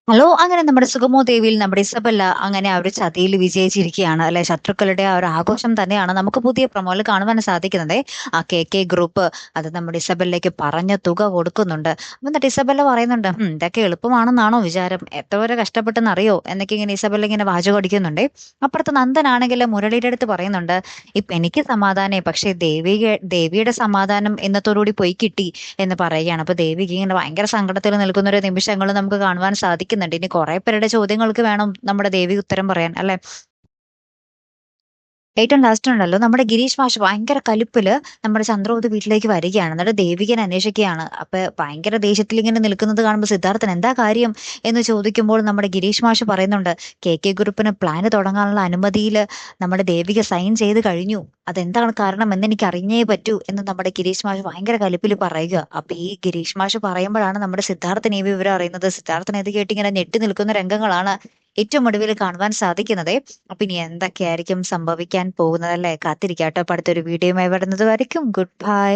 Hello! അങ്ങനെ നമ്മുടെ സുഗമോ ദേവിയിൽ നമ്മുടെ ഇസബെല്ല അങ്ങനെ ആ ഒരു ചതിയിൽ വിജയിച്ചിരിക്കുകയാണ് അല്ലെ. ശത്രുക്കളുടെ ആ ഒരു ആഘോഷം തന്നെയാണ് നമുക്ക് പുതിയ പ്രൊമോയിൽ കാണുവാൻ സാധിക്കുന്നത്. ആ കെ ഗ്രൂപ്പ് അത് നമ്മുടെ ഇസബെല്ലയ്ക്ക് പറഞ്ഞ തുക കൊടുക്കുന്നുണ്ട്. എന്നിട്ട് ഇസബെല്ല പറയുന്നുണ്ട്, ഇതൊക്കെ എളുപ്പമാണെന്നാണോ വിചാരം? എത്ര കഷ്ടപ്പെട്ടെന്നറിയോ? എന്നൊക്കെ ഇങ്ങനെ ഇസബെല്ല ഇങ്ങനെ വാചകം. അപ്പുറത്ത് നന്ദനാണെങ്കിൽ മുരളിയുടെ അടുത്ത് പറയുന്നുണ്ട്, ഇപ്പൊ എനിക്ക് സമാധാനേ, പക്ഷേ ദേവിയുടെ സമാധാനം ഇന്നത്തോടുകൂടി പോയി കിട്ടി എന്ന് പറയുകയാണ്. അപ്പൊ ദേവിക ഇങ്ങനെ ഭയങ്കര സങ്കടത്തിൽ നിൽക്കുന്ന ഒരു നിമിഷങ്ങൾ നമുക്ക് കാണുവാൻ സാധിക്കുന്നുണ്ട്. ഇനി കുറെ പേരുടെ ചോദ്യങ്ങൾക്ക് വേണം നമ്മുടെ ദേവി ഉത്തരം പറയാൻ, അല്ലെ. ഏറ്റവും ലാസ്റ്റ് ഉണ്ടല്ലോ നമ്മുടെ ഗിരീഷ് മാഷ് ഭയങ്കര കലിപ്പില് നമ്മുടെ ചന്ദ്രബോധ വീട്ടിലേക്ക് വരികയാണ്. എന്നിട്ട് ദേവികനെ അന്വേഷിക്കുകയാണ്. അപ്പൊ ഭയങ്കര ദേഷ്യത്തിൽ ഇങ്ങനെ നിൽക്കുന്നത് കാണുമ്പോൾ സിദ്ധാർത്ഥൻ എന്താ കാര്യം എന്ന് ചോദിക്കുമ്പോൾ നമ്മുടെ ഗിരീഷ് മാഷ് പറയുന്നുണ്ട്, കെ ഗ്രൂപ്പിന് പ്ലാന് തുടങ്ങാനുള്ള അനുമതിയിൽ നമ്മുടെ ദേവിക സൈൻ ചെയ്ത് കഴിഞ്ഞു. അതെന്താണ് കാരണം എന്ന് എനിക്ക് അറിഞ്ഞേ പറ്റൂ എന്ന് നമ്മുടെ ഗിരീഷ് മാഷ് ഭയങ്കര കലിപ്പിൽ പറയുക. അപ്പൊ ഈ ഗിരീഷ് മാഷ് പറയുമ്പോഴാണ് നമ്മുടെ സിദ്ധാർത്ഥൻ ഈ വിവരം അറിയുന്നത്. സിദ്ധാർത്ഥൻ ഇത് കേട്ട് ഇങ്ങനെ ഞെട്ടി നിൽക്കുന്ന രംഗങ്ങളാണ് ഏറ്റവും ഒടുവിൽ കാണുവാൻ സാധിക്കുന്നത്. അപ്പൊ ഇനി എന്തൊക്കെയായിരിക്കും സംഭവിക്കാൻ പോകുന്നത്, അല്ലേ? കാത്തിരിക്കാട്ടോ. അപ്പൊ അടുത്തൊരു വീഡിയോയുമായി വരുന്നത് വരയ്ക്കും ഗുഡ് ബൈ.